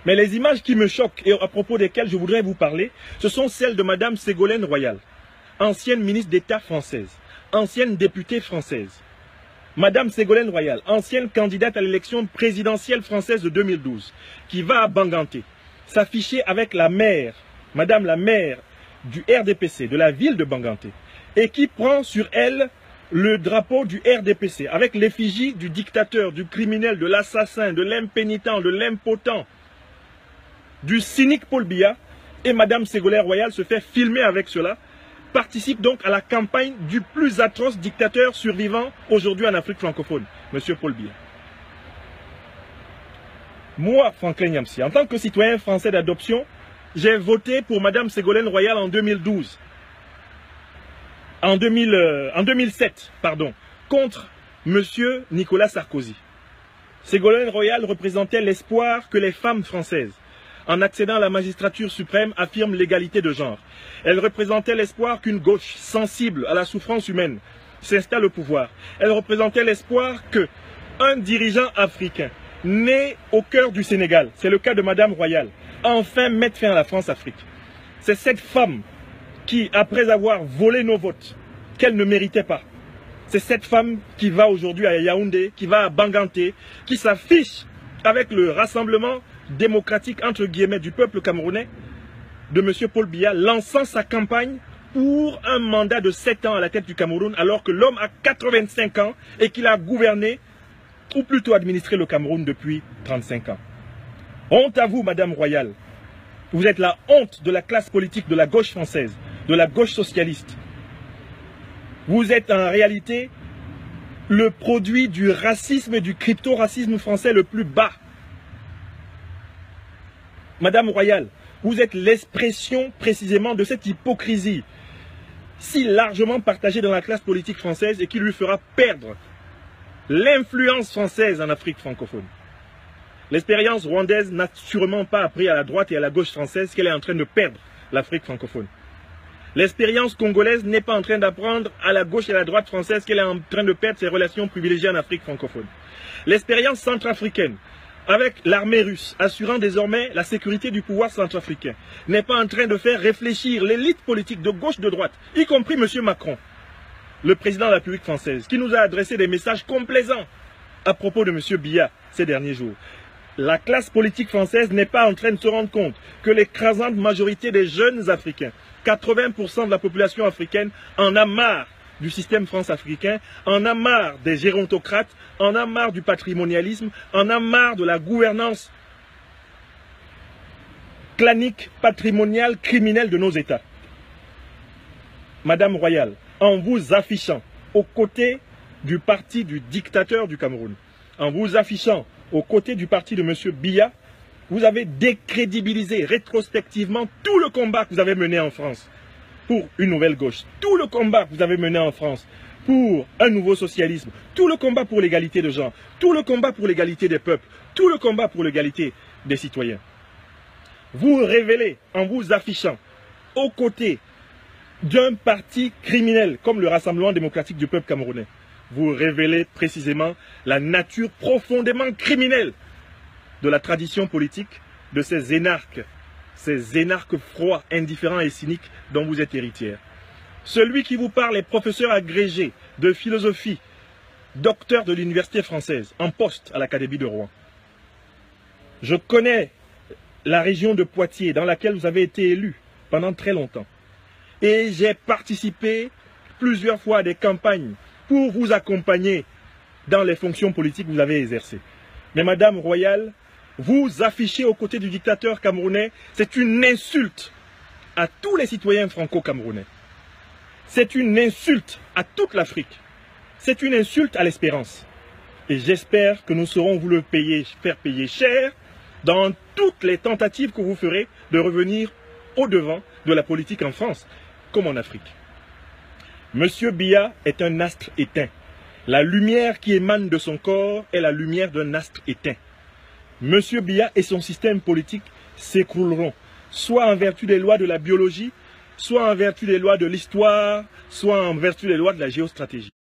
Mais les images qui me choquent et à propos desquelles je voudrais vous parler, ce sont celles de Madame Ségolène Royal, ancienne ministre d'État française, ancienne députée française. Madame Ségolène Royal, ancienne candidate à l'élection présidentielle française de 2012, qui va à Banganté, s'afficher avec la maire, Madame la maire du RDPC, de la ville de Banganté, et qui prend sur elle le drapeau du RDPC, avec l'effigie du dictateur, du criminel, de l'assassin, de l'impénitent, de l'impotent, du cynique Paul Biya, et Madame Ségolène Royal se fait filmer avec cela, participe donc à la campagne du plus atroce dictateur survivant aujourd'hui en Afrique francophone, Monsieur Paul Biya. Moi, Franklin Yamsi, en tant que citoyen français d'adoption, j'ai voté pour Madame Ségolène Royal en 2012. En 2007, contre Monsieur Nicolas Sarkozy. Ségolène Royal représentait l'espoir que les femmes françaises, en accédant à la magistrature suprême, affirment l'égalité de genre. Elle représentait l'espoir qu'une gauche sensible à la souffrance humaine s'installe au pouvoir. Elle représentait l'espoir qu'un dirigeant africain, né au cœur du Sénégal, c'est le cas de Madame Royal, enfin mette fin à la France-Afrique. C'est cette femme qui, après avoir volé nos votes, qu'elle ne méritait pas, c'est cette femme qui va aujourd'hui à Yaoundé, qui va à Banganté, qui s'affiche avec le rassemblement démocratique, entre guillemets, du peuple camerounais, de M. Paul Biya, lançant sa campagne pour un mandat de 7 ans à la tête du Cameroun, alors que l'homme a 85 ans et qu'il a gouverné, ou plutôt administré le Cameroun depuis 35 ans. Honte à vous, Madame Royal. Vous êtes la honte de la classe politique de la gauche française, de la gauche socialiste. Vous êtes en réalité le produit du racisme et du crypto-racisme français le plus bas. Madame Royal, vous êtes l'expression précisément de cette hypocrisie si largement partagée dans la classe politique française et qui lui fera perdre l'influence française en Afrique francophone. L'expérience rwandaise n'a sûrement pas appris à la droite et à la gauche française qu'elle est en train de perdre l'Afrique francophone. L'expérience congolaise n'est pas en train d'apprendre à la gauche et à la droite française qu'elle est en train de perdre ses relations privilégiées en Afrique francophone. L'expérience centrafricaine, avec l'armée russe, assurant désormais la sécurité du pouvoir centrafricain, n'est pas en train de faire réfléchir l'élite politique de gauche, de droite, y compris M. Macron, le président de la République française, qui nous a adressé des messages complaisants à propos de M. Biya ces derniers jours. La classe politique française n'est pas en train de se rendre compte que l'écrasante majorité des jeunes Africains, 80% de la population africaine, en a marre du système france-africain, en a marre des gérontocrates, en a marre du patrimonialisme, en a marre de la gouvernance clanique, patrimoniale, criminelle de nos États. Madame Royal, en vous affichant aux côtés du parti du dictateur du Cameroun, en vous affichant aux côtés du parti de M. Biya, vous avez décrédibilisé rétrospectivement tout le combat que vous avez mené en France pour une nouvelle gauche, tout le combat que vous avez mené en France pour un nouveau socialisme, tout le combat pour l'égalité de genre, tout le combat pour l'égalité des peuples, tout le combat pour l'égalité des citoyens. Vous révélez en vous affichant aux côtés d'un parti criminel comme le Rassemblement démocratique du peuple camerounais. Vous révélez précisément la nature profondément criminelle de la tradition politique de ces énarques froids, indifférents et cyniques dont vous êtes héritière. Celui qui vous parle est professeur agrégé de philosophie, docteur de l'université française, en poste à l'Académie de Rouen. Je connais la région de Poitiers dans laquelle vous avez été élu pendant très longtemps. Et j'ai participé plusieurs fois à des campagnes pour vous accompagner dans les fonctions politiques que vous avez exercées. Mais Madame Royal, vous affichez aux côtés du dictateur camerounais, c'est une insulte à tous les citoyens franco-camerounais. C'est une insulte à toute l'Afrique. C'est une insulte à l'espérance. Et j'espère que nous saurons vous le faire payer cher dans toutes les tentatives que vous ferez de revenir au-devant de la politique en France, comme en Afrique. Monsieur Biya est un astre éteint. La lumière qui émane de son corps est la lumière d'un astre éteint. Monsieur Biya et son système politique s'écrouleront, soit en vertu des lois de la biologie, soit en vertu des lois de l'histoire, soit en vertu des lois de la géostratégie.